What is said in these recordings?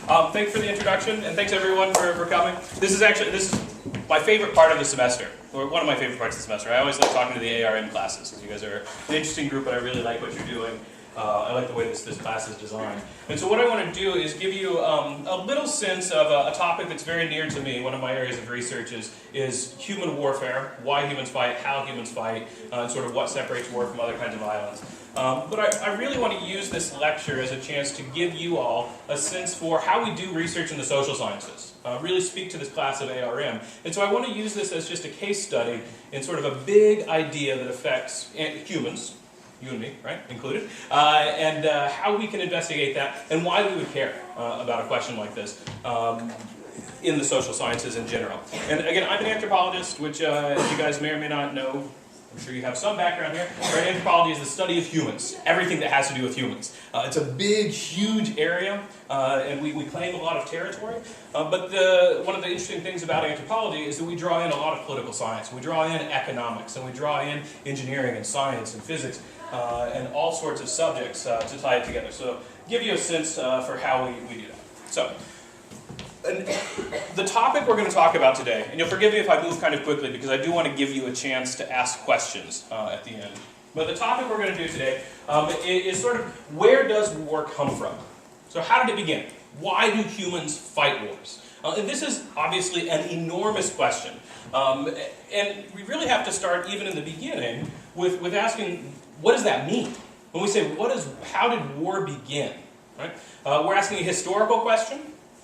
Thanks for the introduction, and thanks everyone for coming. This is my favorite part of the semester, or one of my favorite parts of the semester. I always like talking to the ARM classes, because you guys are an interesting group, and I really like what you're doing. I like the way this class is designed. And so what I want to do is give you a little sense of a topic that's very near to me. One of my areas of research is human warfare, why humans fight, how humans fight, and sort of what separates war from other kinds of violence. But I really want to use this lecture as a chance to give you all a sense for how we do research in the social sciences. Really speak to this class of ARM. And so I want to use this as just a case study in sort of a big idea that affects humans, you and me, right, included, and how we can investigate that and why we would care about a question like this in the social sciences in general. And again, I'm an anthropologist, which as you guys may or may not know, I'm sure you have some background here. Right? Anthropology is the study of humans, everything that has to do with humans. It's a big, huge area, and we claim a lot of territory. But one of the interesting things about anthropology is that we draw in a lot of political science. We draw in economics, and we draw in engineering and science and physics, and all sorts of subjects to tie it together. So give you a sense for how we do that. So. And the topic we're going to talk about today, and you'll forgive me if I move kind of quickly because I do want to give you a chance to ask questions at the end. But the topic we're going to do today is sort of where does war come from? So how did it begin? Why do humans fight wars? And this is obviously an enormous question. And we really have to start even in the beginning with asking, what does that mean? When we say, how did war begin? Right? We're asking a historical question.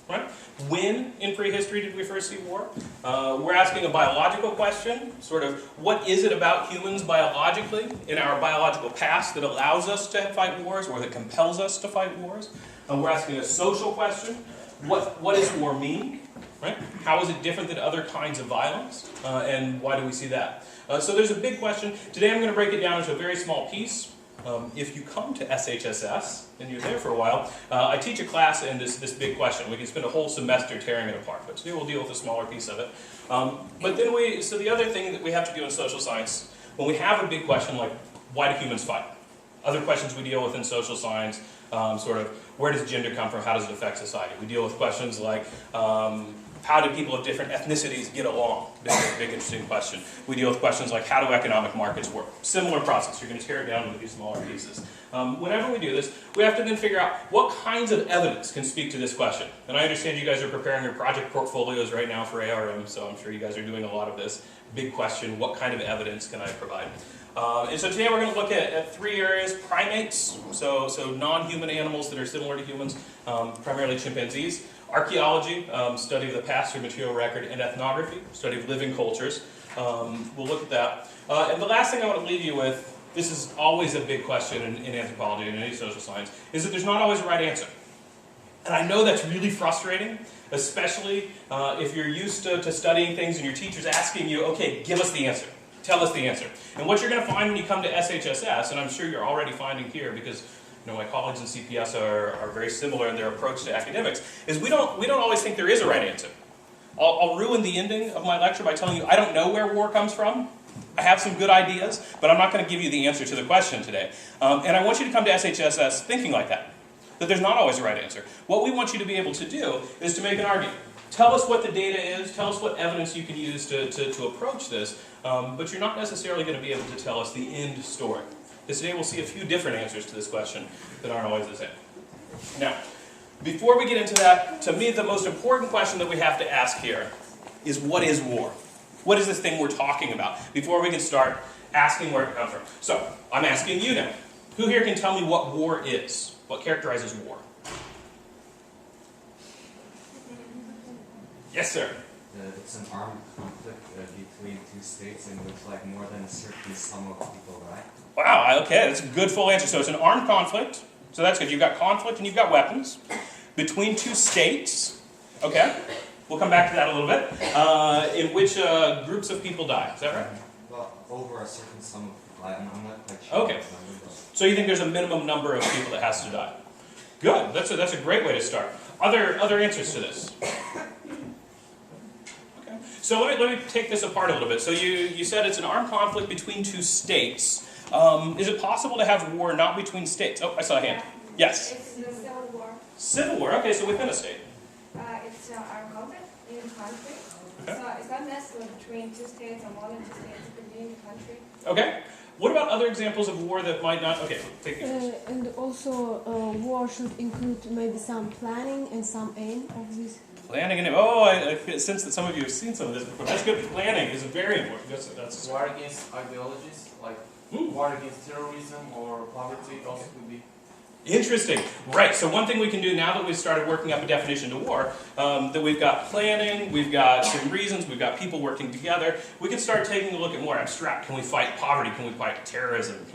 Right? When in prehistory did we first see war? We're asking a biological question, sort of what is it about humans biologically in our biological past that allows us to fight wars or that compels us to fight wars? We're asking a social question, what does war mean? Right? How is it different than other kinds of violence? And why do we see that? So there's a big question. Today I'm going to break it down into a very small piece. If you come to SHSS, and you're there for a while, I teach a class in this big question. We can spend a whole semester tearing it apart, but today we'll deal with a smaller piece of it. But then so the other thing that we have to do in social science, when we have a big question like, why do humans fight? Other questions we deal with in social science, sort of, where does gender come from? How does it affect society? We deal with questions like, how do people of different ethnicities get along? Big interesting question. We deal with questions like, how do economic markets work? Similar process. You're going to tear it down into these smaller pieces. Whenever we do this, we have to then figure out what kinds of evidence can speak to this question. And I understand you guys are preparing your project portfolios right now for ARM, so I'm sure you guys are doing a lot of this. Big question, what kind of evidence can I provide? And so today we're going to look at three areas. Primates, so non-human animals that are similar to humans, primarily chimpanzees. Archaeology, study of the past through material record, and ethnography, study of living cultures. We'll look at that. And the last thing I want to leave you with, this is always a big question in anthropology and in any social science, is that there's not always a right answer. And I know that's really frustrating, especially if you're used to studying things and your teacher's asking you, okay, give us the answer. Tell us the answer. And what you're going to find when you come to SHSS, and I'm sure you're already finding here because my colleagues in CPS are very similar in their approach to academics, is we don't always think there is a right answer. I'll ruin the ending of my lecture by telling you I don't know where war comes from. I have some good ideas, but I'm not going to give you the answer to the question today. And I want you to come to SHSS thinking like that there's not always a right answer. What we want you to be able to do is to make an argument. Tell us what the data is, tell us what evidence you can use to approach this, but you're not necessarily going to be able to tell us the end story. Because today we'll see a few different answers to this question that aren't always the same. Now, before we get into that, to me the most important question that we have to ask here is what is war? What is this thing we're talking about? Before we can start asking where it comes from. So, I'm asking you now. Who here can tell me what war is? What characterizes war? Yes, sir. It's an armed conflict between two states in which more than a certain sum of people die. Wow, okay, that's a good full answer. So it's an armed conflict, so that's good. You've got conflict and you've got weapons between two states, okay? We'll come back to that a little bit, in which groups of people die, is that right? Well, over a certain sum of people, I'm not quite sure. Okay, so you think there's a minimum number of people that has to die. Good, that's a great way to start. Other answers to this? Okay, so let me take this apart a little bit. So you said it's an armed conflict between two states. Is it possible to have war not between states? Oh, I saw a hand. Yes? It's a civil war. Civil war, okay, so within a state. It's our conflict in the country. Okay. So it's not necessarily between two states or more than two states. It could be in the country. Okay. What about other examples of war that might not? Okay, take it. And also, war should include maybe some planning and some aim of this. Planning and I sense that some of you have seen some of this before. That's good. Planning is very important. That's War against ideologies, like war against terrorism or poverty also could be. interesting. Right. So one thing we can do now that we've started working up a definition to war, that we've got planning, we've got some reasons, we've got people working together. We can start taking a look at more abstract. Can we fight poverty? Can we fight terrorism?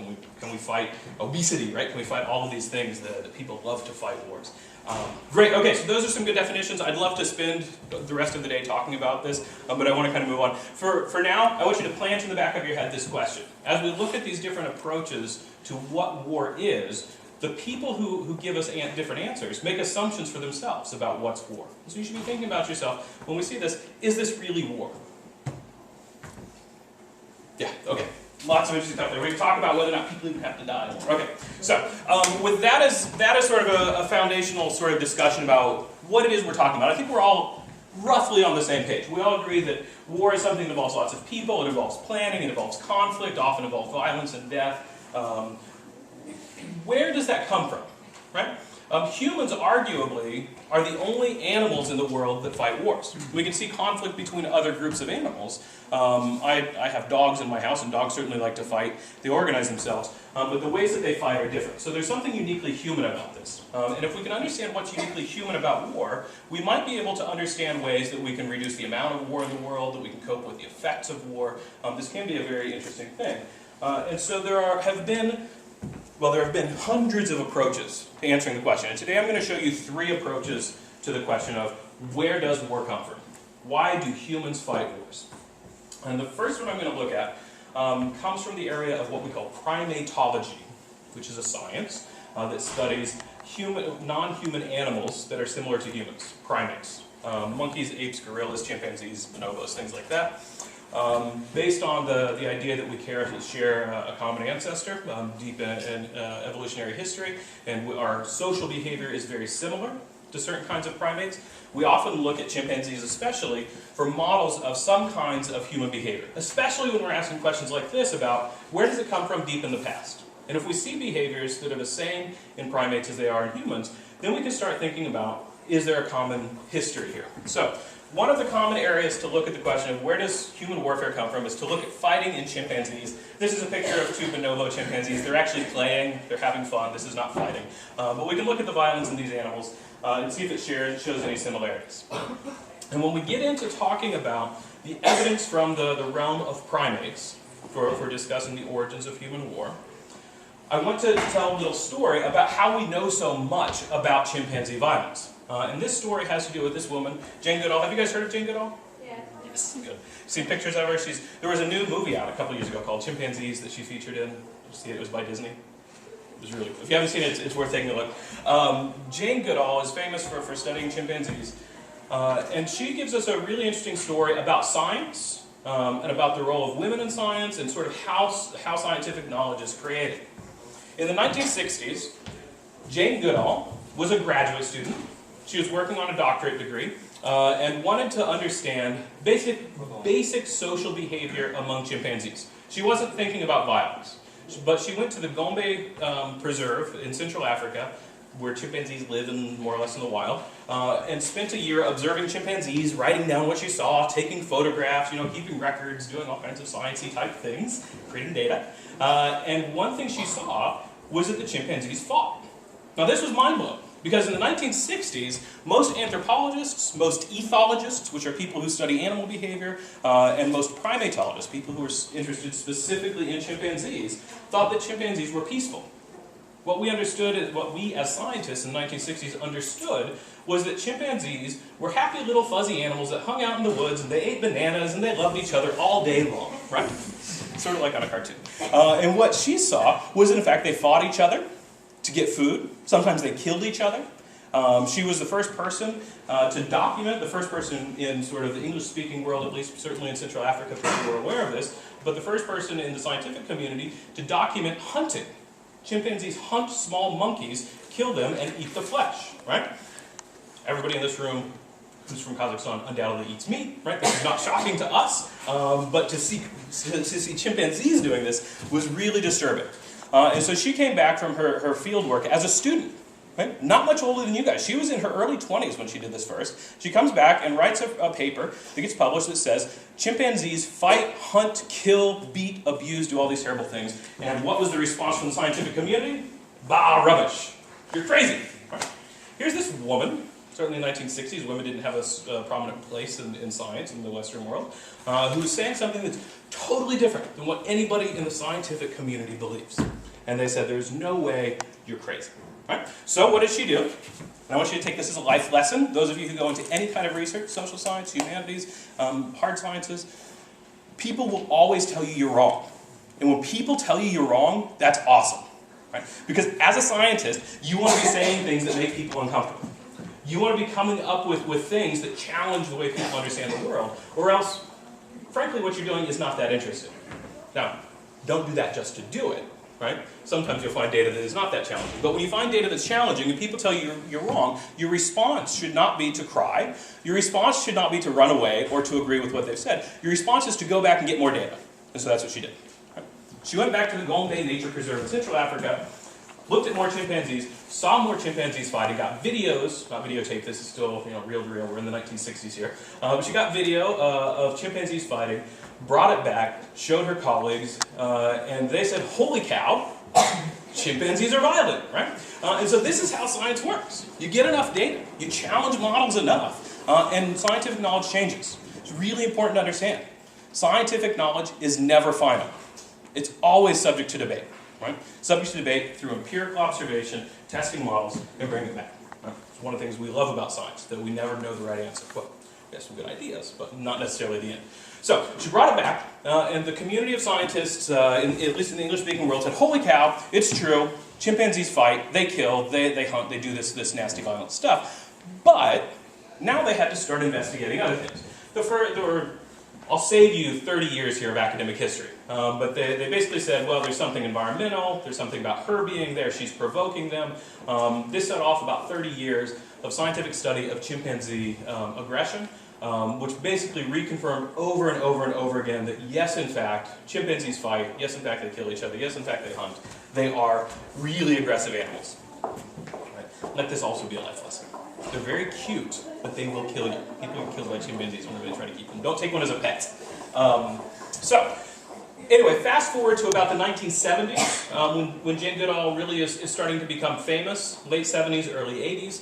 Can we fight obesity? Right? Can we fight all of these things that people love to fight wars? Great, okay, so those are some good definitions. I'd love to spend the rest of the day talking about this, but I want to kind of move on. For now, I want you to plant in the back of your head this question. As we look at these different approaches to what war is, the people who give us different answers make assumptions for themselves about what's war. So you should be thinking about yourself, when we see this, is this really war? Yeah, okay. Lots of interesting stuff there. We can talk about whether or not people even have to die. Okay, so with that as sort of a foundational sort of discussion about what it is we're talking about, I think we're all roughly on the same page. We all agree that war is something that involves lots of people, it involves planning, it involves conflict, often involves violence and death. Where does that come from, right? Humans arguably are the only animals in the world that fight wars. We can see conflict between other groups of animals. I have dogs in my house, and dogs certainly like to fight. They organize themselves, but the ways that they fight are different. So there's something uniquely human about this. And if we can understand what's uniquely human about war, we might be able to understand ways that we can reduce the amount of war in the world, that we can cope with the effects of war. This can be a very interesting thing. And so there have been hundreds of approaches to answering the question. And today I'm going to show you 3 approaches to the question of where does war come from? Why do humans fight wars? And the first one I'm going to look at comes from the area of what we call primatology, which is a science that studies non-human animals that are similar to humans, primates. Monkeys, apes, gorillas, chimpanzees, bonobos, things like that. Based on the idea that we share a common ancestor, deep in evolutionary history, and our social behavior is very similar to certain kinds of primates, we often look at chimpanzees especially for models of some kinds of human behavior, especially when we're asking questions like this about where does it come from deep in the past? And if we see behaviors that are the same in primates as they are in humans, then we can start thinking about, is there a common history here? So, one of the common areas to look at the question of where does human warfare come from is to look at fighting in chimpanzees. This is a picture of 2 bonobo chimpanzees. They're actually playing, they're having fun, this is not fighting. But we can look at the violence in these animals and see if it shows any similarities. And when we get into talking about the evidence from the realm of primates, for discussing the origins of human war, I want to tell a little story about how we know so much about chimpanzee violence. And this story has to do with this woman, Jane Goodall. Have you guys heard of Jane Goodall? Yeah. Yes, good. Seen pictures of her? There was a new movie out a couple years ago called Chimpanzees that she featured in. Did you see it? It was by Disney. It was really cool. If you haven't seen it, it's worth taking a look. Jane Goodall is famous for studying chimpanzees. And she gives us a really interesting story about science and about the role of women in science and sort of how scientific knowledge is created. In the 1960s, Jane Goodall was a graduate student. She was working on a doctorate degree and wanted to understand basic social behavior among chimpanzees. She wasn't thinking about violence, but she went to the Gombe Preserve in Central Africa, where chimpanzees live more or less in the wild, and spent a year observing chimpanzees, writing down what she saw, taking photographs, keeping records, doing all kinds of sciencey type things, creating data. And one thing she saw was that the chimpanzees fought. Now this was mind-blowing. Because in the 1960s, most anthropologists, most ethologists, which are people who study animal behavior, and most primatologists, people who are interested specifically in chimpanzees, thought that chimpanzees were peaceful. What we as scientists in the 1960s understood was that chimpanzees were happy little fuzzy animals that hung out in the woods and they ate bananas and they loved each other all day long, right? Sort of like on a cartoon. And what she saw was that in fact they fought each other to get food. Sometimes they killed each other. She was the first person to document, the first person in sort of the English-speaking world, at least certainly in Central Africa, people were aware of this, but the first person in the scientific community to document hunting. Chimpanzees hunt small monkeys, kill them, and eat the flesh, right? Everybody in this room who's from Kazakhstan undoubtedly eats meat, right? This is not shocking to us, but to see chimpanzees doing this was really disturbing. And so she came back from her field work as a student, right? Not much older than you guys. She was in her early 20s when she did this first. She comes back and writes a paper that gets published that says, chimpanzees fight, hunt, kill, beat, abuse, do all these terrible things. And what was the response from the scientific community? Bah, rubbish. You're crazy. Right? Here's this woman. Certainly in the 1960s, women didn't have a prominent place in science in the Western world, who's saying something that's totally different than what anybody in the scientific community believes. And they said, there's no way, you're crazy. Right? So what did she do? And I want you to take this as a life lesson. Those of you who go into any kind of research, social science, humanities, hard sciences, people will always tell you you're wrong. And when people tell you you're wrong, that's awesome. Right? Because as a scientist, you want to be saying things that make people uncomfortable. You want to be coming up with things that challenge the way people understand the world, or else, frankly, what you're doing is not that interesting. Now, don't do that just to do it, right? Sometimes you'll find data that is not that challenging. But when you find data that's challenging and people tell you you're wrong, your response should not be to cry. Your response should not be to run away or to agree with what they've said. Your response is to go back and get more data. And so that's what she did. Right? She went back to the Gombe Nature Preserve in Central Africa, looked at more chimpanzees, saw more chimpanzees fighting, got videos, not videotape, this is still reel to reel, we're in the 1960s here. But she got video of chimpanzees fighting, brought it back, showed her colleagues, and they said, holy cow, chimpanzees are violent, right? And so this is how science works. You get enough data, you challenge models enough, and scientific knowledge changes. It's really important to understand. Scientific knowledge is never final. It's always subject to debate. Right? Subject to debate through empirical observation, testing models, and bringing it back. Right? It's one of the things we love about science, that we never know the right answer. Well, we have some good ideas, but not necessarily the end. So, she brought it back, and the community of scientists, at least in the English-speaking world, said, holy cow, it's true, chimpanzees fight, they kill, they hunt, they do this nasty, violent stuff. But, now they had to start investigating other things. I'll save you 30 years here of academic history. But they basically said, well, there's something environmental, there's something about her being there, she's provoking them. This set off about 30 years of scientific study of chimpanzee aggression, which basically reconfirmed over and over and over again that yes, in fact, chimpanzees fight, yes, in fact, they kill each other, yes, in fact, they hunt. They are really aggressive animals. Right? Let this also be a life lesson. They're very cute, but they will kill you. People get killed by chimpanzees when they try to keep them. Don't take one as a pet. Anyway, fast forward to about the 1970s, when Jane Goodall really is starting to become famous, late 70s, early 80s,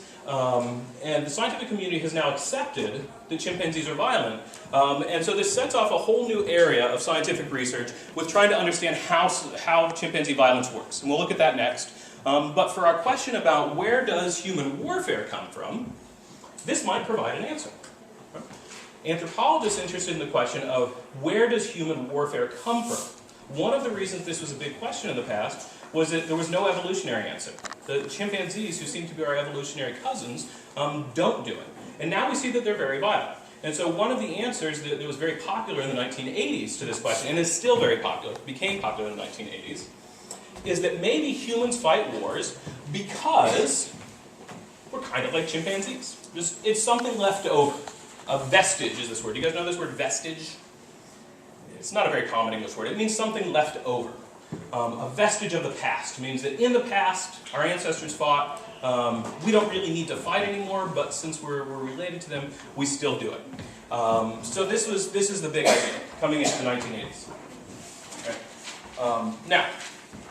and the scientific community has now accepted that chimpanzees are violent. And so this sets off a whole new area of scientific research with trying to understand how chimpanzee violence works. And we'll look at that next. But for our question about where does human warfare come from, this might provide an answer. Anthropologists interested in the question of where does human warfare come from? One of the reasons this was a big question in the past was that there was no evolutionary answer. The chimpanzees, who seem to be our evolutionary cousins, don't do it. And now we see that they're very violent. And so one of the answers that was very popular in the 1980s to this question, and is still very popular, became popular in the 1980s, is that maybe humans fight wars because we're kind of like chimpanzees. It's something left over. A vestige is this word. Do you guys know this word, vestige? It's not a very common English word. It means something left over. A vestige of the past means that in the past, our ancestors fought. We don't really need to fight anymore, but since we're related to them, we still do it. So this is the big idea coming into the 1980s. Okay. Now,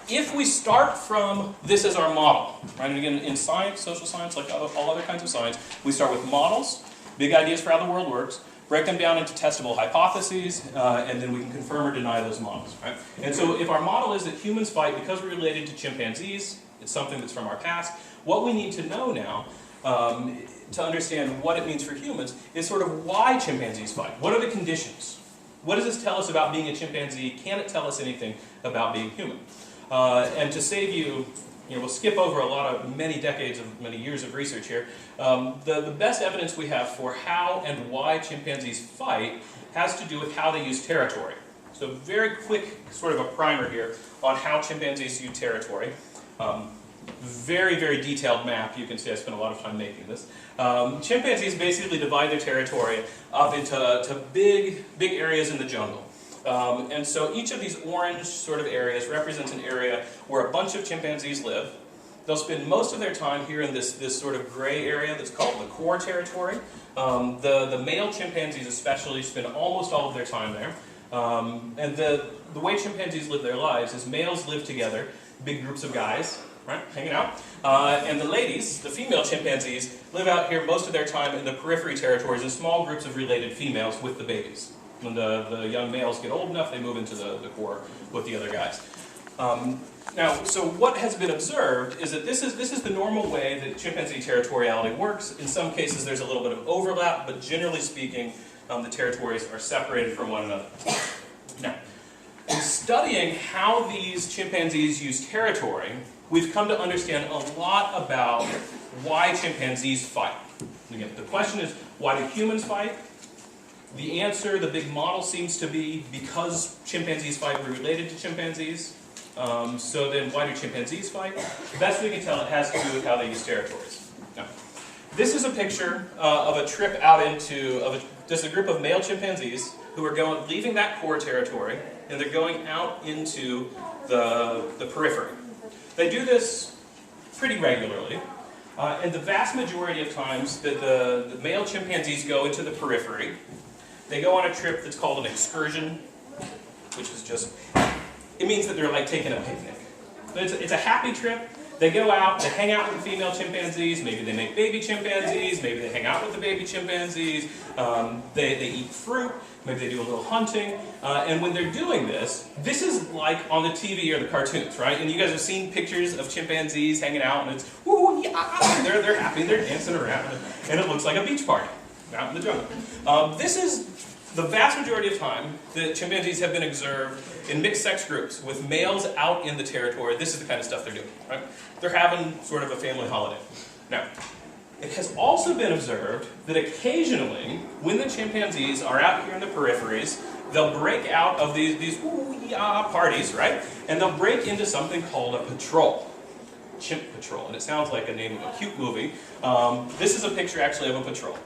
if we start from this as our model, right? And again, in science, social science, like all other kinds of science, we start with models, big ideas for how the world works, break them down into testable hypotheses, and then we can confirm or deny those models, right? And so if our model is that humans fight because we're related to chimpanzees, it's something that's from our past, what we need to know now to understand what it means for humans is sort of why chimpanzees fight. What are the conditions? What does this tell us about being a chimpanzee? Can it tell us anything about being human? And to save you, we'll skip over many years of research here. The best evidence we have for how and why chimpanzees fight has to do with how they use territory. So very quick sort of a primer here on how chimpanzees use territory. very, very detailed map. You can see I spent a lot of time making this. Chimpanzees basically divide their territory up into big areas in the jungle. And so each of these orange sort of areas represents an area where a bunch of chimpanzees live. They'll spend most of their time here in this sort of gray area that's called the core territory. The male chimpanzees especially spend almost all of their time there. And the way chimpanzees live their lives is males live together, big groups of guys, right, hanging out. And the ladies, the female chimpanzees, live out here most of their time in the periphery territories in small groups of related females with the babies. When the young males get old enough, they move into the core with the other guys. Now, so what has been observed is that this is the normal way that chimpanzee territoriality works. In some cases, there's a little bit of overlap, but generally speaking, the territories are separated from one another. Now, in studying how these chimpanzees use territory, we've come to understand a lot about why chimpanzees fight. Again, the question is, why do humans fight? The answer, the big model seems to be because chimpanzees fight, we're related to chimpanzees. So then why do chimpanzees fight? Best we can tell, it has to do with how they use territories. Now, this is a picture of a trip out into, just a group of male chimpanzees who are leaving that core territory, and they're going out into the periphery. They do this pretty regularly, and the vast majority of times that the male chimpanzees go into the periphery, they go on a trip that's called an excursion, which is just, it means that they're like taking a picnic. It's a happy trip. They go out, they hang out with the female chimpanzees, maybe they make baby chimpanzees, maybe they hang out with the baby chimpanzees, they eat fruit, maybe they do a little hunting, and when they're doing this is like on the TV or the cartoons, right? And you guys have seen pictures of chimpanzees hanging out, and it's, woo, yeah, they're happy, they're dancing around, and it looks like a beach party out in the jungle. This is the vast majority of time that chimpanzees have been observed in mixed sex groups with males out in the territory. This is the kind of stuff they're doing, right? They're having sort of a family holiday. Now, it has also been observed that occasionally, when the chimpanzees are out here in the peripheries, they'll break out of these ooh-yah parties, right? And they'll break into something called a patrol. Chimp Patrol, and it sounds like a name of a cute movie. This is a picture actually of a patrol.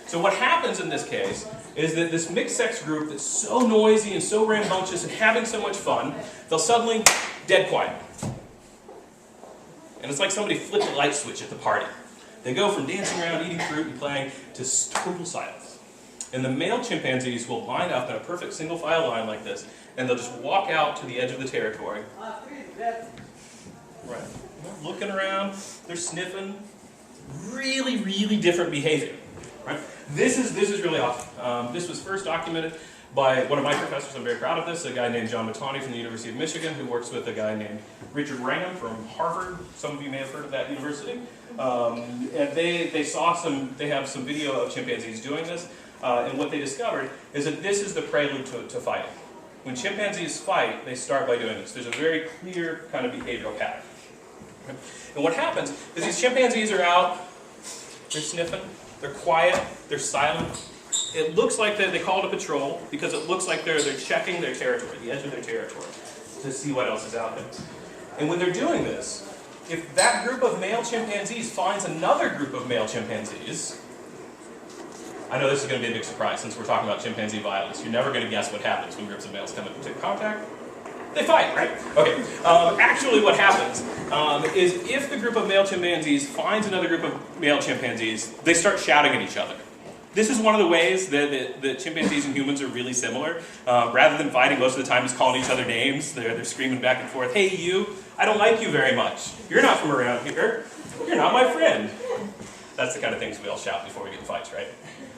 So what happens in this case is that this mixed-sex group that's so noisy and so rambunctious and having so much fun, they'll suddenly dead quiet. And it's like somebody flipped a light switch at the party. They go from dancing around, eating fruit, and playing to total silence. And the male chimpanzees will line up in a perfect single-file line like this, and they'll just walk out to the edge of the territory. Right. Looking around, they're sniffing. Really, really different behavior. Right? This is really awesome. This was first documented by one of my professors. I'm very proud of this, a guy named John Matani from the University of Michigan, who works with a guy named Richard Wrangham from Harvard. Some of you may have heard of that university. And they have some video of chimpanzees doing this, and what they discovered is that this is the prelude to fighting. When chimpanzees fight, they start by doing this. There's a very clear kind of behavioral pattern. And what happens is these chimpanzees are out, they're sniffing, they're quiet, they're silent. It looks like they call it a patrol because it looks like they're checking their territory, the edge of their territory, to see what else is out there. And when they're doing this, if that group of male chimpanzees finds another group of male chimpanzees, I know this is going to be a big surprise since we're talking about chimpanzee violence. You're never going to guess what happens when groups of males come into contact. They fight, right? Okay. Actually, what happens is if the group of male chimpanzees finds another group of male chimpanzees, they start shouting at each other. This is one of the ways that chimpanzees and humans are really similar. Rather than fighting, most of the time it's calling each other names. They're screaming back and forth, "Hey you, I don't like you very much. You're not from around here. You're not my friend." That's the kind of things we all shout before we get in fights, right?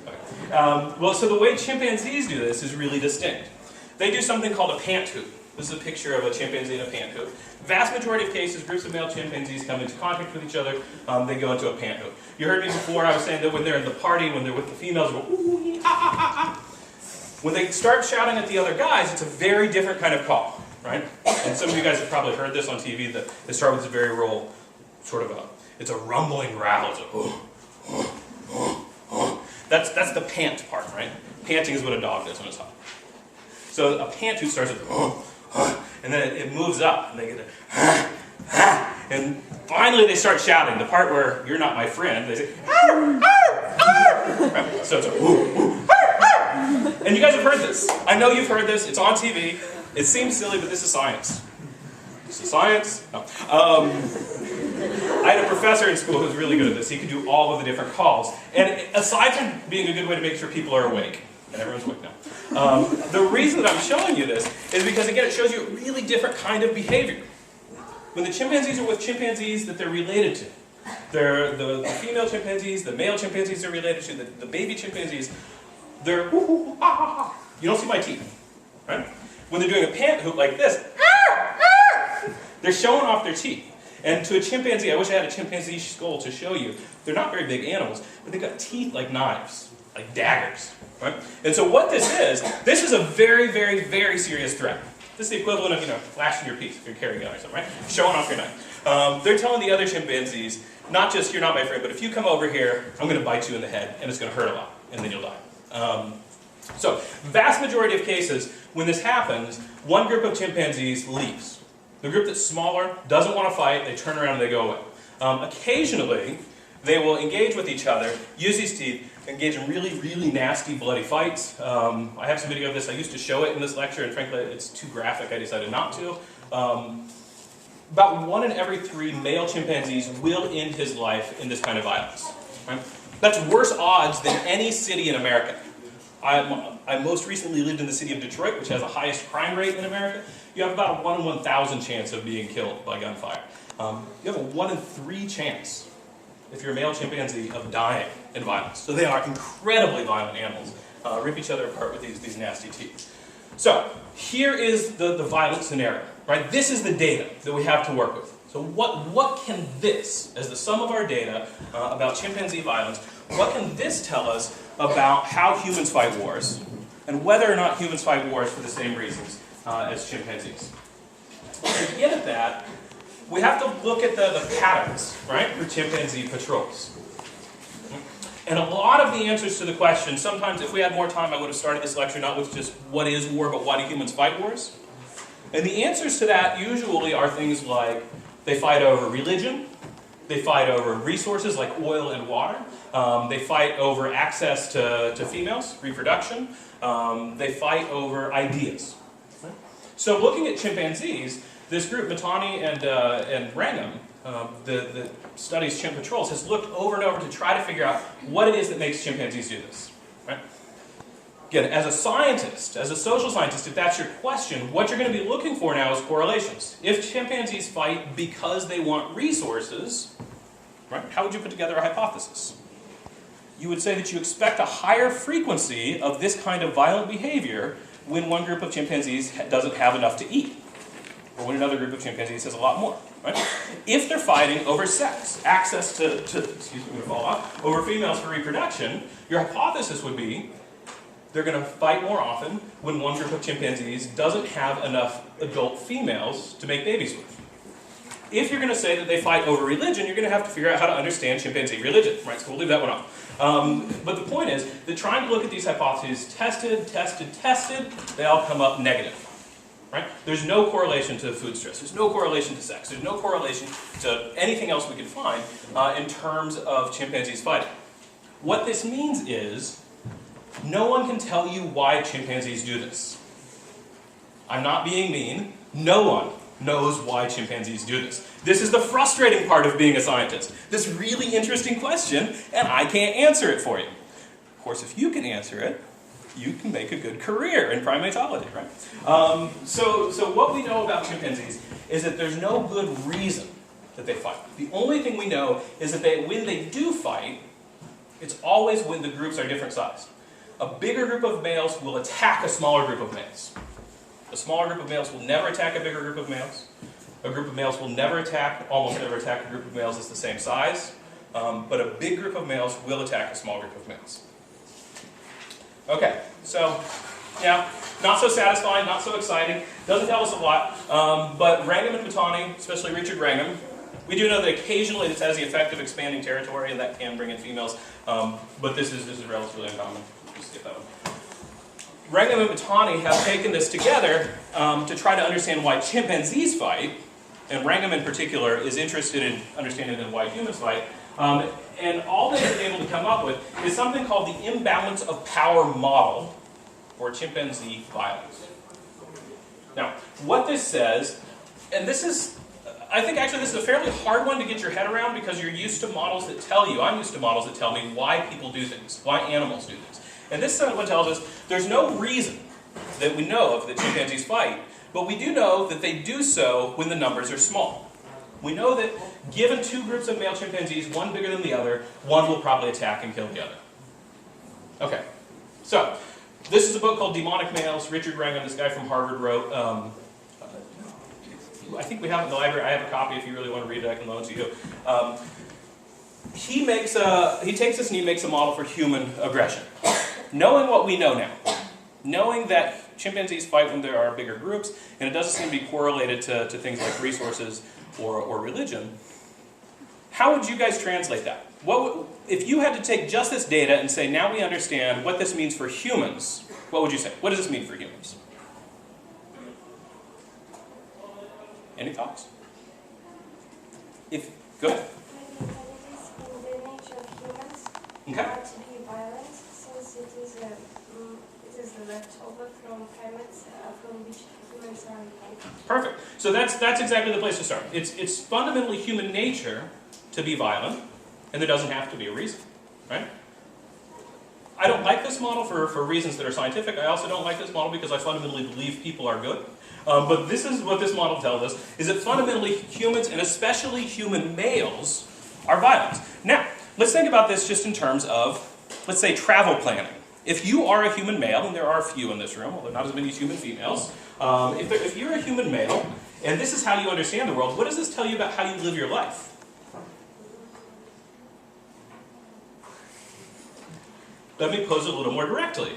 Okay. Well, so the way chimpanzees do this is really distinct. They do something called a pant hoot. This is a picture of a chimpanzee in a pant hoot. Vast majority of cases, groups of male chimpanzees come into contact with each other, they go into a pant hoot. You heard me before, I was saying that when they're in the party, when they're with the females, they go, ooh, ah, ah, ah, ah. When they start shouting at the other guys, it's a very different kind of call, right? And some of you guys have probably heard this on TV, that they start with this very roll, it's a rumbling growl. It's that's the pant part, right? Panting is what a dog does when it's hot. So a pant hoot starts with, and then it moves up, and they get a, and Finally, they start shouting. The part where you're not my friend, they say, "Arr, arr, arr." So it's a whoo, whoo, arr, arr. And you guys have heard this. I know you've heard this. It's on TV. It seems silly, but this is science. This is science. No. I had a professor in school who was really good at this. He could do all of the different calls. And aside from being a good way to make sure people are awake, and everyone's awake now, the reason that I'm showing you this is because, again, it shows you a really different kind of behavior. When the chimpanzees are with chimpanzees that they're related to, the female chimpanzees, the male chimpanzees they're related to, the baby chimpanzees, they're whoo, ah, ah, ah. You don't see my teeth, right? When they're doing a pant hoop like this, they're showing off their teeth. And to a chimpanzee, I wish I had a chimpanzee skull to show you, they're not very big animals, but they've got teeth like knives, like daggers, right? And so what this is a very, very, very serious threat. This is the equivalent of, flashing your teeth if you're carrying a gun or something, right? Showing off your knife. They're telling the other chimpanzees, not just, you're not my friend, but if you come over here, I'm going to bite you in the head, and it's going to hurt a lot, and then you'll die. So, vast majority of cases, when this happens, one group of chimpanzees leaves. The group that's smaller doesn't want to fight, they turn around and they go away. Occasionally, they will engage with each other, use these teeth, engage in really, really nasty, bloody fights. I have some video of this. I used to show it in this lecture, and frankly, it's too graphic. I decided not to. About 1 in every 3 male chimpanzees will end his life in this kind of violence. Right? That's worse odds than any city in America. I most recently lived in the city of Detroit, which has the highest crime rate in America. You have about a 1 in 1,000 chance of being killed by gunfire. You have a 1 in 3 chance, if you're a male chimpanzee, of dying in violence. So they are incredibly violent animals. Rip each other apart with these nasty teeth. So here is the violent scenario. Right? This is the data that we have to work with. So what can this, as the sum of our data about chimpanzee violence, what can this tell us about how humans fight wars, and whether or not humans fight wars for the same reasons as chimpanzees? To get at that, we have to look at the patterns, right, for chimpanzee patrols. And a lot of the answers to the question, sometimes if we had more time I would have started this lecture not with just what is war, but why do humans fight wars? And the answers to that usually are things like they fight over religion, they fight over resources like oil and water, they fight over access to females, reproduction, they fight over ideas. So looking at chimpanzees, this group, Mitani and Wrangham, that studies chimp patrols, has looked over and over to try to figure out what it is that makes chimpanzees do this. Right? Again, as a scientist, as a social scientist, if that's your question, what you're going to be looking for now is correlations. If chimpanzees fight because they want resources, right, how would you put together a hypothesis? You would say that you expect a higher frequency of this kind of violent behavior when one group of chimpanzees doesn't have enough to eat, or when another group of chimpanzees has a lot more. Right? If they're fighting over sex, access to excuse me, I'm going to fall off, over females for reproduction, your hypothesis would be they're going to fight more often when one group of chimpanzees doesn't have enough adult females to make babies with. If you're going to say that they fight over religion, you're going to have to figure out how to understand chimpanzee religion. Right? So we'll leave that one off. But the point is that trying to look at these hypotheses, tested, they all come up negative. Right? There's no correlation to food stress. There's no correlation to sex. There's no correlation to anything else we can find in terms of chimpanzees fighting. What this means is no one can tell you why chimpanzees do this. I'm not being mean. No one knows why chimpanzees do this. This is the frustrating part of being a scientist. This really interesting question, and I can't answer it for you. Of course, if you can answer it, you can make a good career in primatology, right? So what we know about chimpanzees is that there's no good reason that they fight. The only thing we know is that when they do fight, it's always when the groups are different sized. A bigger group of males will attack a smaller group of males. A smaller group of males will never attack a bigger group of males. A group of males will almost never attack a group of males that's the same size. But a big group of males will attack a small group of males. Okay, so, yeah, not so satisfying, not so exciting, doesn't tell us a lot, but Wrangham and Mitani, especially Richard Wrangham, we do know that occasionally this has the effect of expanding territory, and that can bring in females, but this is relatively uncommon. Just skip that one. Wrangham and Mitani have taken this together to try to understand why chimpanzees fight, and Wrangham in particular is interested in understanding why humans fight. And all they've been able to come up with is something called the imbalance of power model for chimpanzee violence. Now, what this says, and this is, I think actually this is a fairly hard one to get your head around because you're used to models that tell you, I'm used to models that tell me why people do things, why animals do things. And this one tells us there's no reason that we know of that chimpanzees fight, but we do know that they do so when the numbers are small. We know that given two groups of male chimpanzees, one bigger than the other, one will probably attack and kill the other. Okay, so this is a book called Demonic Males. Richard Wrangham, this guy from Harvard, wrote. I think we have it in the library. I have a copy if you really want to read it. I can loan it to you. He takes this and he makes a model for human aggression. Knowing what we know now, knowing that chimpanzees fight when there are bigger groups, and it doesn't seem to be correlated to things like resources or religion, how would you guys translate that? If you had to take just this data and say, now we understand what this means for humans, what would you say? What does this mean for humans? Any thoughts? Go ahead. Maybe it is in the nature of humans Okay. not to be violent, since it is a leftover from primates from which humans are evolved. Perfect. So that's exactly the place to start. It's fundamentally human nature to be violent, and there doesn't have to be a reason, right? I don't like this model for reasons that are scientific. I also don't like this model because I fundamentally believe people are good. But this is what this model tells us, is that fundamentally humans, and especially human males, are violent. Now, let's think about this just in terms of, let's say, travel planning. If you are a human male, and there are a few in this room, although not as many as human females, if you're a human male, and this is how you understand the world, what does this tell you about how you live your life? Let me pose it a little more directly.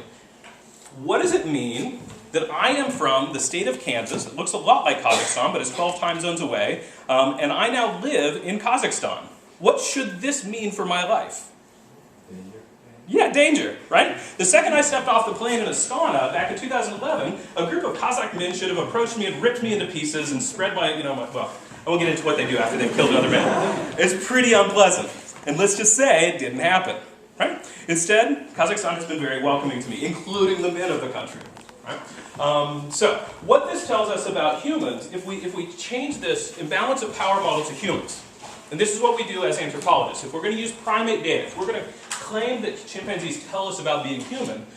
What does it mean that I am from the state of Kansas? It looks a lot like Kazakhstan, but it's 12 time zones away, and I now live in Kazakhstan. What should this mean for my life? Danger. Yeah, danger, right? The second I stepped off the plane in Astana back in 2011, a group of Kazakh men should have approached me and ripped me into pieces and spread well, I won't get into what they do after they've killed another man. It's pretty unpleasant. And let's just say it didn't happen, right? Instead, Kazakhstan has been very welcoming to me, including the men of the country. Right? So, what this tells us about humans, if we change this imbalance of power model to humans, and this is what we do as anthropologists, if we're going to use primate data, if we're going to claim that chimpanzees tell us about being human,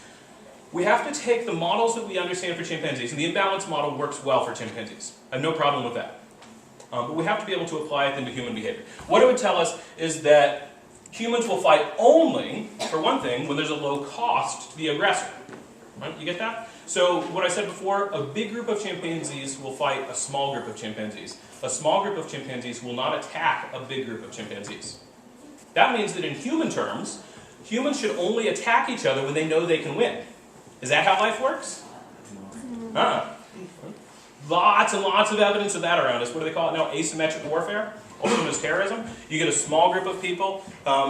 we have to take the models that we understand for chimpanzees, and the imbalance model works well for chimpanzees. I have no problem with that. But we have to be able to apply it into human behavior. What it would tell us is that humans will fight only, for one thing, when there's a low cost to the aggressor. Right? You get that? So, what I said before, a big group of chimpanzees will fight a small group of chimpanzees. A small group of chimpanzees will not attack a big group of chimpanzees. That means that in human terms, humans should only attack each other when they know they can win. Is that how life works? Lots and lots of evidence of that around us. What do they call it now? Asymmetric warfare, also known as terrorism. You get a small group of people,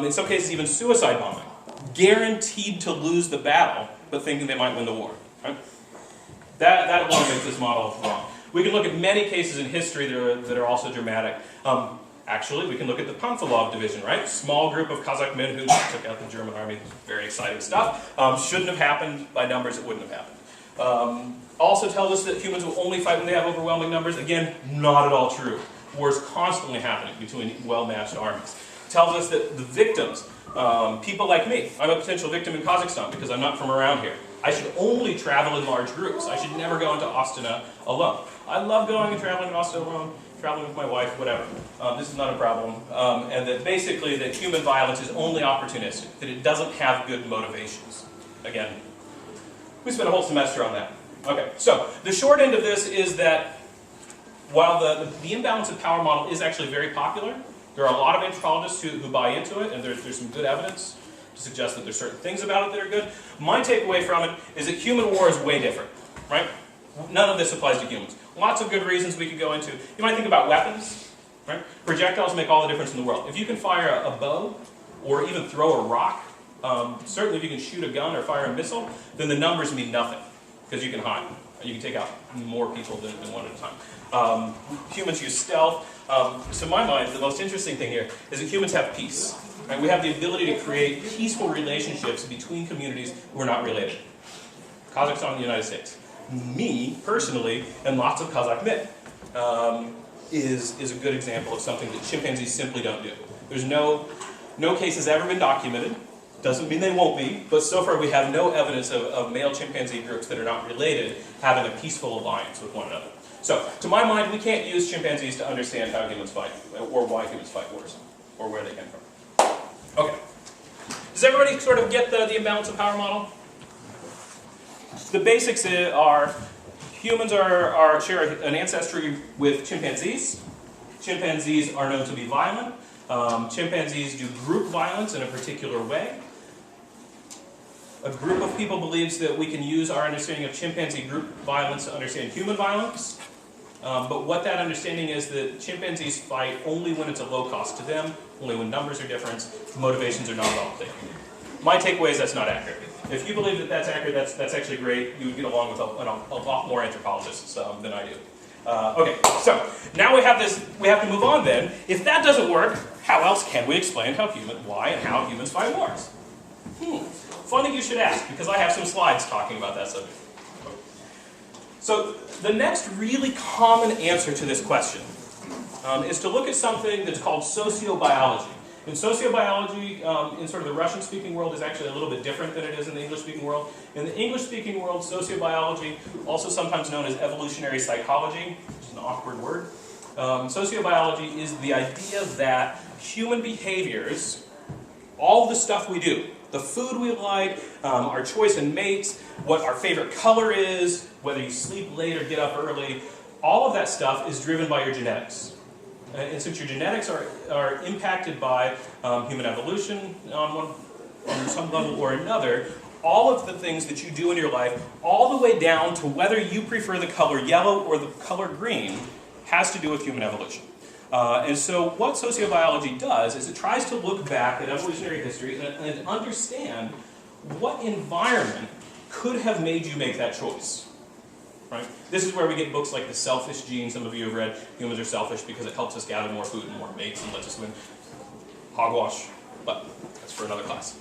in some cases even suicide bombing, guaranteed to lose the battle, but thinking they might win the war. Right? That alone makes this model wrong. We can look at many cases in history that are also dramatic. Actually, we can look at the Pamphilov division, right? Small group of Kazakh men who took out the German army. Very exciting stuff. Shouldn't have happened. By numbers, it wouldn't have happened. Also tells us that humans will only fight when they have overwhelming numbers. Again, not at all true. Wars constantly happening between well-matched armies. Tells us that the victims, people like me, I'm a potential victim in Kazakhstan because I'm not from around here. I should only travel in large groups. I should never go into Astana alone. I love going and traveling in Astana alone, traveling with my wife, whatever. This is not a problem. And that basically that human violence is only opportunistic, that it doesn't have good motivations. Again, we spent a whole semester on that. Okay, so the short end of this is that while the imbalance of power model is actually very popular, there are a lot of anthropologists who buy into it, and there's some good evidence to suggest that there's certain things about it that are good. My takeaway from it is that human war is way different, right? None of this applies to humans. Lots of good reasons we could go into. You might think about weapons, right? Projectiles make all the difference in the world. If you can fire a bow, or even throw a rock, certainly if you can shoot a gun or fire a missile, then the numbers mean nothing, because you can hide. You can take out more people than one at a time. Humans use stealth. So in my mind, the most interesting thing here is that humans have peace. Right? We have the ability to create peaceful relationships between communities who are not related. Kazakhstan and the United States. Me, personally, and lots of Kazakh men, is a good example of something that chimpanzees simply don't do. There's no case has ever been documented. Doesn't mean they won't be, but so far we have no evidence of male chimpanzee groups that are not related having a peaceful alliance with one another. So, to my mind, we can't use chimpanzees to understand how humans fight, or why humans fight wars, or where they came from. Okay. Does everybody sort of get the imbalance of power model? The basics are humans share an ancestry with chimpanzees. Chimpanzees are known to be violent. Chimpanzees do group violence in a particular way. A group of people believes that we can use our understanding of chimpanzee group violence to understand human violence. But what that understanding is that chimpanzees fight only when it's a low cost to them, only when numbers are different, motivations are not at all clear. My takeaway is that's not accurate. If you believe that that's accurate, that's actually great. You would get along with a lot more anthropologists than I do. Okay, so now we have to move on then. If that doesn't work, how else can we explain why and how humans fight wars? Funny you should ask, because I have some slides talking about that subject. So the next really common answer to this question is to look at something that's called sociobiology. In sociobiology, in sort of the Russian-speaking world, is actually a little bit different than it is in the English-speaking world. In the English-speaking world, sociobiology, also sometimes known as evolutionary psychology, which is an awkward word, sociobiology is the idea that human behaviors, all the stuff we do, the food we like, our choice in mates, what our favorite color is, whether you sleep late or get up early, all of that stuff is driven by your genetics. And since your genetics are impacted by human evolution on some level or another, all of the things that you do in your life, all the way down to whether you prefer the color yellow or the color green, has to do with human evolution. And so what sociobiology does is it tries to look back at evolutionary history and understand what environment could have made you make that choice. Right? This is where we get books like The Selfish Gene. Some of you have read Humans Are Selfish because it helps us gather more food and more mates and lets us win. Hogwash, but that's for another class.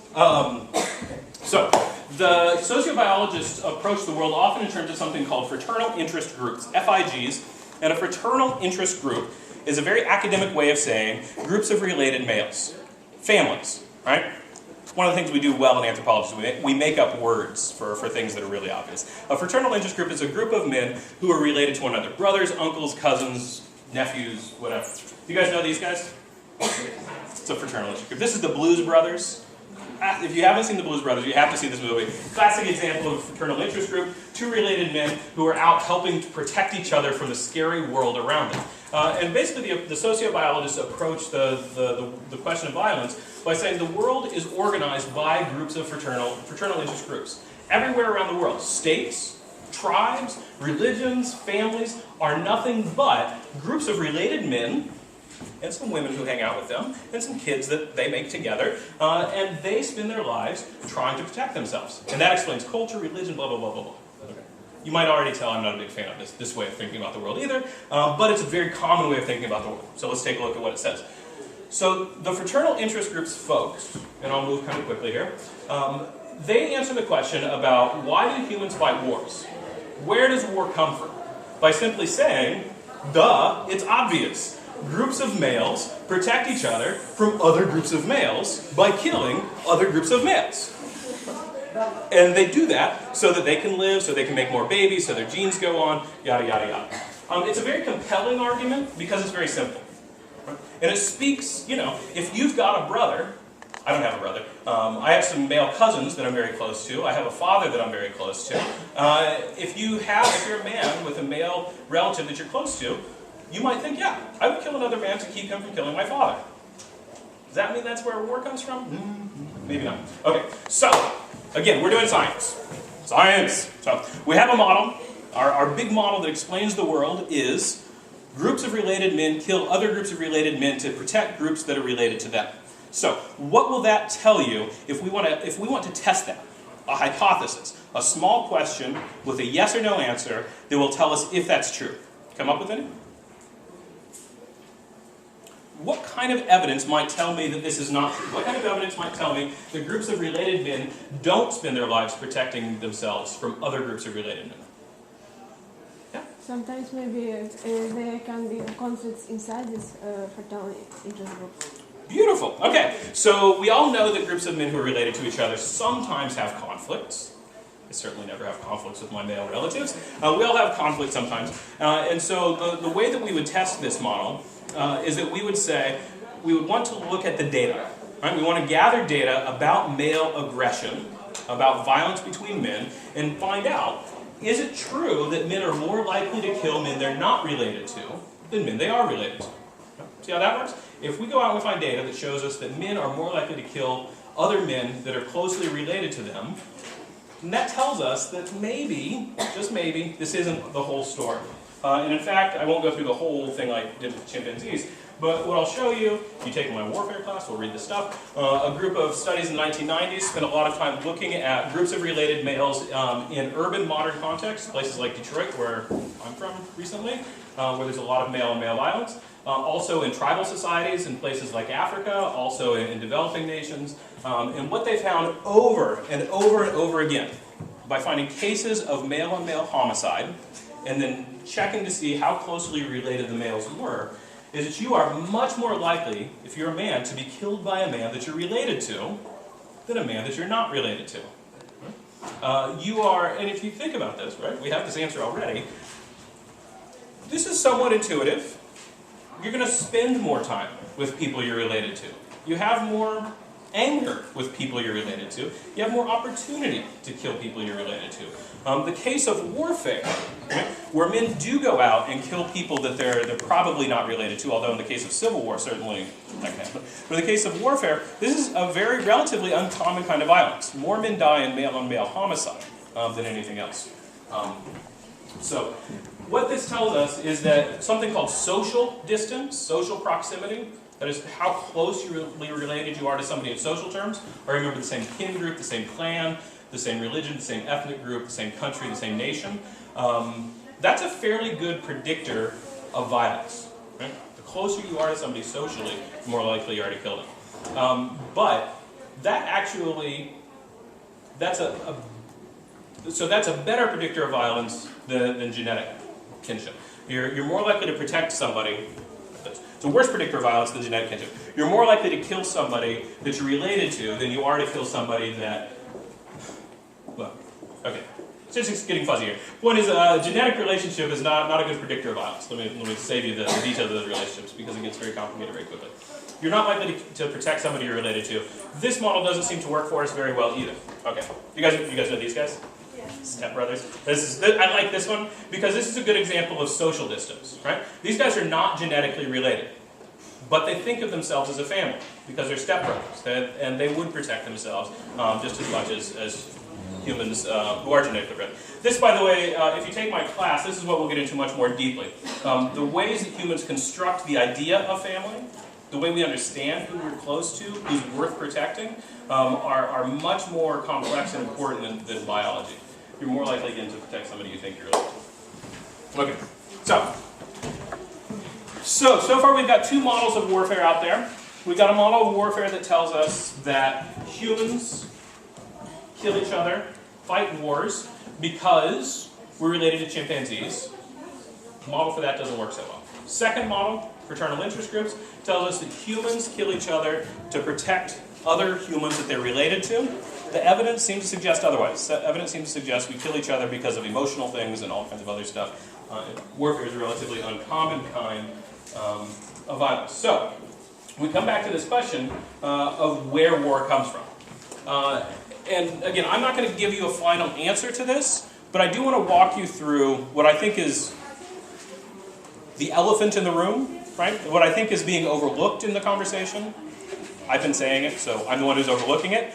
So, the sociobiologists approach the world often in terms of something called fraternal interest groups, FIGs. And a fraternal interest group is a very academic way of saying groups of related males. Families, right? One of the things we do well in anthropology is we make up words for things that are really obvious. A fraternal interest group is a group of men who are related to one another. Brothers, uncles, cousins, nephews, whatever. You guys know these guys? It's a fraternal interest group. This is the Blues Brothers. If you haven't seen the Blues Brothers, you have to see this movie. Classic example of a fraternal interest group. Two related men who are out helping to protect each other from the scary world around them. And basically the sociobiologists approach the question of violence by saying the world is organized by groups of fraternal interest groups. Everywhere around the world, states, tribes, religions, families are nothing but groups of related men and some women who hang out with them, and some kids that they make together, and they spend their lives trying to protect themselves. And that explains culture, religion, blah, blah, blah, blah, blah. Okay. You might already tell I'm not a big fan of this way of thinking about the world either, but it's a very common way of thinking about the world. So let's take a look at what it says. So the fraternal interest groups folks, and I'll move kind of quickly here, they answer the question about why do humans fight wars? Where does war come from? By simply saying, duh, it's obvious. Groups of males protect each other from other groups of males by killing other groups of males. And they do that so that they can live, so they can make more babies, so their genes go on, yada, yada, yada. It's a very compelling argument because it's very simple. Right? And it speaks, if you've got a brother, I don't have a brother, I have some male cousins that I'm very close to, I have a father that I'm very close to. If you're a man with a male relative that you're close to, you might think, yeah, I would kill another man to keep him from killing my father. Does that mean that's where war comes from? Maybe not. Okay, so, again, we're doing science. Science! So, we have a model. Our big model that explains the world is groups of related men kill other groups of related men to protect groups that are related to them. So, what will that tell you if we want to test that? a hypothesis, a small question with a yes or no answer that will tell us if that's true. Come up with any? What kind of evidence might tell me that this is not true? What kind of evidence might tell me that groups of related men don't spend their lives protecting themselves from other groups of related men? Sometimes maybe there can be conflicts inside this fraternal interest groups. Beautiful. Okay, so we all know that groups of men who are related to each other sometimes have conflicts. I certainly never have conflicts with my male relatives. We all have conflicts sometimes. And so the way that we would test this model is that we would say, we would want to look at the data. Right? We want to gather data about male aggression, about violence between men, and find out, is it true that men are more likely to kill men they're not related to than men they are related to? See how that works? If we go out and we find data that shows us that men are more likely to kill other men that are closely related to them, then that tells us that maybe, just maybe, this isn't the whole story. And in fact, I won't go through the whole thing like I did with chimpanzees, but what I'll show you, you take my warfare class, we'll read this stuff. A group of studies in the 1990s spent a lot of time looking at groups of related males in urban modern contexts, places like Detroit, where I'm from recently, where there's a lot of male on male violence. Also in tribal societies in places like Africa, also in developing nations. And what they found over and over and over again, by finding cases of male on male homicide, and then checking to see how closely related the males were, is that you are much more likely, if you're a man, to be killed by a man that you're related to than a man that you're not related to. You are, and if you think about this, right, we have this answer already, this is somewhat intuitive. You're going to spend more time with people you're related to. You have more anger with people you're related to. You have more opportunity to kill people you're related to. The case of warfare, right, where men do go out and kill people that they're probably not related to, although in the case of civil war, certainly that can happen. But in the case of warfare, this is a very relatively uncommon kind of violence. More men die in male-on-male homicide than anything else. So what this tells us is that something called social distance, social proximity, that is how closely related you are to somebody in social terms, or remember the same kin group, the same clan, the same religion, the same ethnic group, the same country, the same nation. That's a fairly good predictor of violence. Right? The closer you are to somebody socially, the more likely you are to kill them. But that actually, that's a better predictor of violence than genetic kinship. You're more likely to protect somebody. It's a worse predictor of violence than genetic kinship. You're more likely to kill somebody that you're related to than you are to kill somebody that, well, okay. It's just getting fuzzy here. Point is, a genetic relationship is not a good predictor of violence. Let me save you the details of those relationships because it gets very complicated very quickly. You're not likely to protect somebody you're related to. This model doesn't seem to work for us very well either. Okay, you guys know these guys? Step brothers. I like this one because this is a good example of social distance, right? These guys are not genetically related, but they think of themselves as a family because they're stepbrothers, and they would protect themselves just as much as humans who are genetically related. This, by the way, if you take my class, this is what we'll get into much more deeply. The ways that humans construct the idea of family, the way we understand who we're close to, who's worth protecting, are much more complex and important than biology. You're more likely again to protect somebody you think you're related to. Okay, so far we've got two models of warfare out there. We've got a model of warfare that tells us that humans kill each other, fight wars, because we're related to chimpanzees. The model for that doesn't work so well. Second model, fraternal interest groups, tells us that humans kill each other to protect other humans that they're related to. The evidence seems to suggest otherwise. The evidence seems to suggest we kill each other because of emotional things and all kinds of other stuff. Warfare is a relatively uncommon kind of violence. So, we come back to this question of where war comes from. And again, I'm not going to give you a final answer to this, but I do want to walk you through what I think is the elephant in the room, right? What I think is being overlooked in the conversation. I've been saying it, so I'm the one who's overlooking it.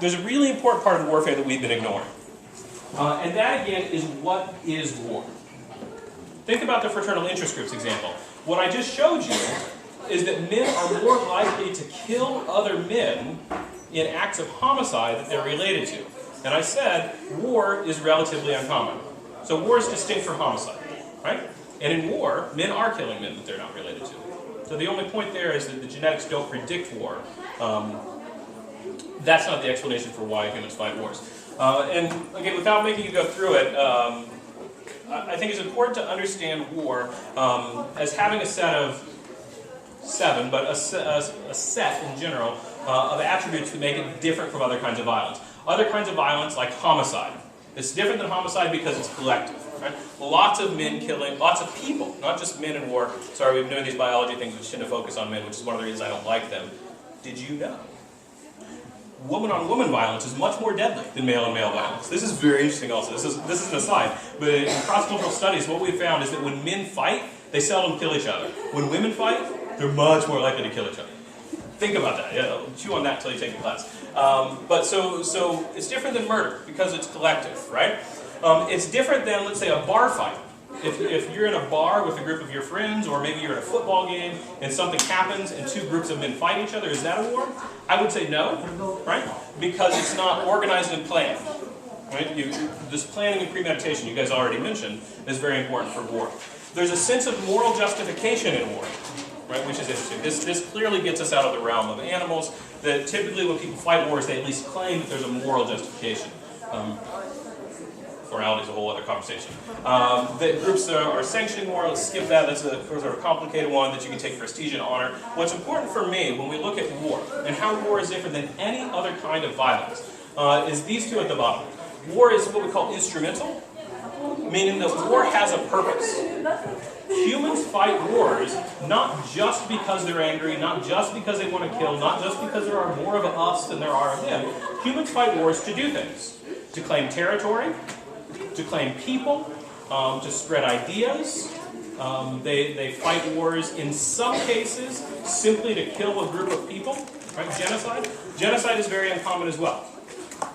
There's a really important part of warfare that we've been ignoring. And that, again, is what is war? Think about the fraternal interest groups example. What I just showed you is that men are more likely to kill other men in acts of homicide that they're related to. And I said war is relatively uncommon. So war is distinct from homicide, right? And in war, men are killing men that they're not related to. So the only point there is that the genetics don't predict war. That's not the explanation for why humans fight wars. And again, without making you go through it, I think it's important to understand war as having a set of 7, but a set in general of attributes that make it different from other kinds of violence. Other kinds of violence, like homicide. It's different than homicide because it's collective. Right? Lots of men killing, lots of people, not just men in war. Sorry, we've been doing these biology things which tend to focus on men, which is one of the reasons I don't like them. Did you know? Woman-on-woman violence is much more deadly than male-on-male violence. This is very interesting also. This is an aside. But in cross-cultural studies, what we've found is that when men fight, they seldom kill each other. When women fight, they're much more likely to kill each other. Think about that. Yeah, chew on that until you take the class. But so it's different than murder because it's collective, right? It's different than, let's say, a bar fight. If you're in a bar with a group of your friends, or maybe you're in a football game and something happens and 2 groups of men fight each other, is that a war? I would say no, right? Because it's not organized and planned. Right? This planning and premeditation you guys already mentioned is very important for war. There's a sense of moral justification in war, right? Which is interesting. This clearly gets us out of the realm of animals. That typically when people fight wars, they at least claim that there's a moral justification. Morality is a whole other conversation. The groups are sanctioning war. Let's skip that. That's a sort of complicated one that you can take prestige and honor. What's important for me when we look at war and how war is different than any other kind of violence is these 2 at the bottom. War is what we call instrumental, meaning that war has a purpose. Humans fight wars not just because they're angry, not just because they want to kill, not just because there are more of us than there are of them. Humans fight wars to do things. To claim territory, to claim people, to spread ideas. They fight wars in some cases simply to kill a group of people. Right? Genocide. Genocide is very uncommon as well.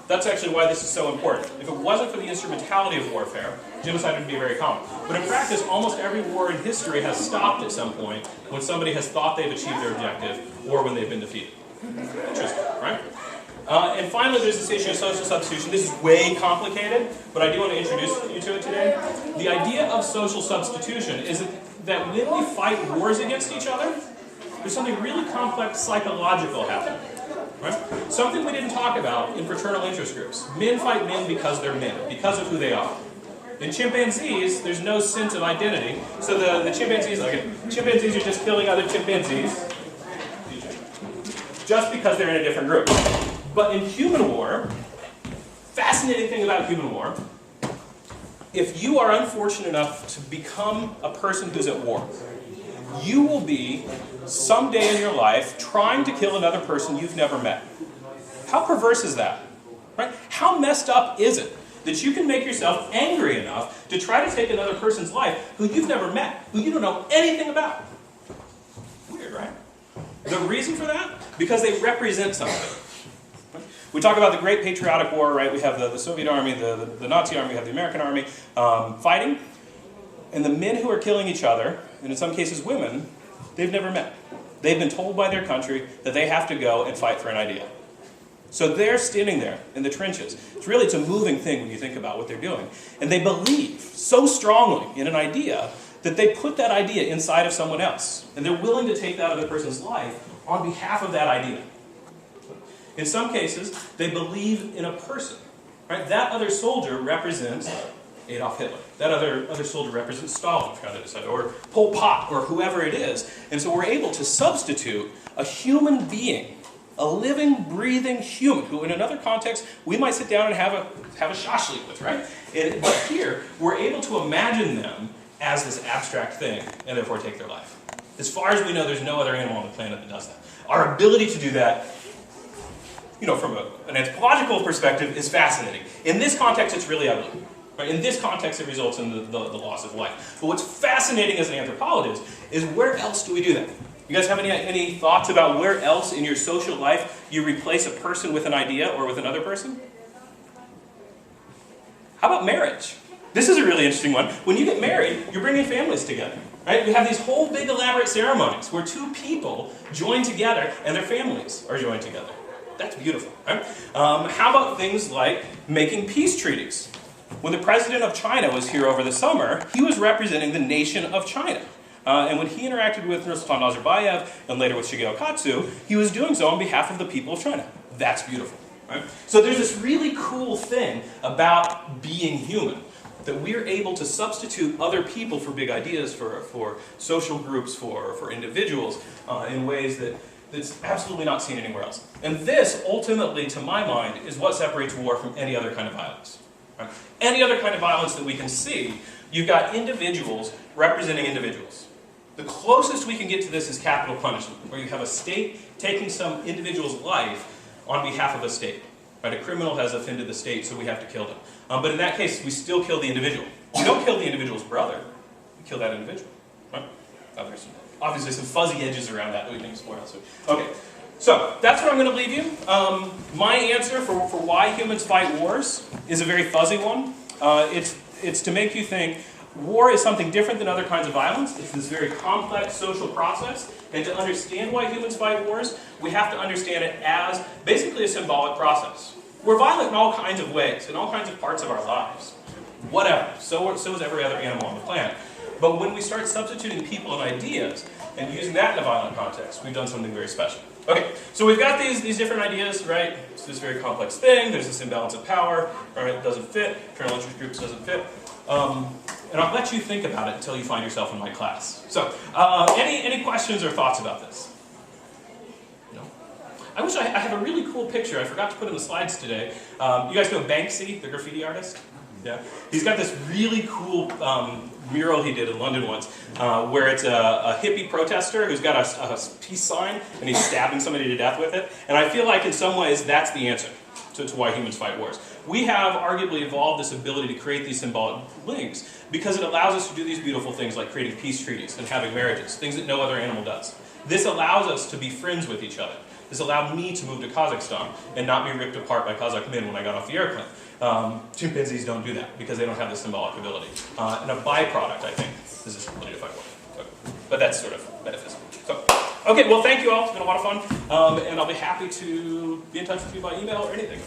That's actually why this is so important. If it wasn't for the instrumentality of warfare, genocide would be very common. But in practice, almost every war in history has stopped at some point when somebody has thought they've achieved their objective or when they've been defeated. Interesting, right? And finally, there's this issue of social substitution. This is way complicated, but I do want to introduce you to it today. The idea of social substitution is that when we fight wars against each other, there's something really complex psychological happening. Right? Something we didn't talk about in fraternal interest groups. Men fight men because they're men, because of who they are. In chimpanzees, there's no sense of identity. So the chimpanzees are just killing other chimpanzees just because they're in a different group. But in human war, fascinating thing about human war, if you are unfortunate enough to become a person who's at war, you will be, someday in your life, trying to kill another person you've never met. How perverse is that? Right? How messed up is it that you can make yourself angry enough to try to take another person's life who you've never met, who you don't know anything about? Weird, right? The reason for that? Because they represent something. We talk about the Great Patriotic War, right? We have the Soviet army, the Nazi army, we have the American army fighting. And the men who are killing each other, and in some cases women, they've never met. They've been told by their country that they have to go and fight for an idea. So they're standing there in the trenches. It's a moving thing when you think about what they're doing. And they believe so strongly in an idea that they put that idea inside of someone else. And they're willing to take that other person's life on behalf of that idea. In some cases, they believe in a person. Right? That other soldier represents Adolf Hitler. That other soldier represents Stalin, or Pol Pot, or whoever it is. And so we're able to substitute a human being, a living, breathing human, who in another context we might sit down and have a shashlik with, right? But here, we're able to imagine them as this abstract thing, and therefore take their life. As far as we know, there's no other animal on the planet that does that. Our ability to do that, from an anthropological perspective, is fascinating. In this context, it's really ugly. Right? In this context, it results in the loss of life. But what's fascinating as an anthropologist is where else do we do that? You guys have any thoughts about where else in your social life you replace a person with an idea or with another person? How about marriage? This is a really interesting one. When you get married, you're bringing families together. Right? We have these whole big elaborate ceremonies where 2 people join together and their families are joined together. That's beautiful, right? How about things like making peace treaties? When the president of China was here over the summer, he was representing the nation of China. And when he interacted with Nursultan Nazarbayev and later with Shigeo Katsu, he was doing so on behalf of the people of China. That's beautiful, right? So there's this really cool thing about being human, that we're able to substitute other people for big ideas, for social groups, for individuals, in ways that's absolutely not seen anywhere else. And this, ultimately, to my mind, is what separates war from any other kind of violence. Right? Any other kind of violence that we can see, you've got individuals representing individuals. The closest we can get to this is capital punishment, where you have a state taking some individual's life on behalf of a state. Right? A criminal has offended the state, so we have to kill them. But in that case, we still kill the individual. We don't kill the individual's brother. We kill that individual. Right? There's obviously some fuzzy edges around that we can explore elsewhere. Okay, so that's what I'm going to leave you. My answer for why humans fight wars is a very fuzzy one. It's to make you think war is something different than other kinds of violence. It's this very complex social process. And to understand why humans fight wars, we have to understand it as basically a symbolic process. We're violent in all kinds of ways, in all kinds of parts of our lives. Whatever. So is every other animal on the planet. But when we start substituting people and ideas and using that in a violent context, we've done something very special. Okay, so we've got these different ideas, right? It's this very complex thing. There's this imbalance of power, right? It doesn't fit. Internal interest groups doesn't fit. And I'll let you think about it until you find yourself in my class. So, any questions or thoughts about this? No? I wish I have a really cool picture I forgot to put in the slides today. You guys know Banksy, the graffiti artist? Yeah. He's got this really cool mural he did in London once, where it's a hippie protester who's got a peace sign, and he's stabbing somebody to death with it. And I feel like in some ways that's the answer to why humans fight wars. We have arguably evolved this ability to create these symbolic links because it allows us to do these beautiful things like creating peace treaties and having marriages, things that no other animal does. This allows us to be friends with each other. This allowed me to move to Kazakhstan and not be ripped apart by Kazakh men when I got off the airplane. Chimpanzees don't do that because they don't have the symbolic ability. And a byproduct, I think, is this ability to fight war. But that's sort of metaphysical. So, okay, well, thank you all. It's been a lot of fun. And I'll be happy to be in touch with you by email or anything.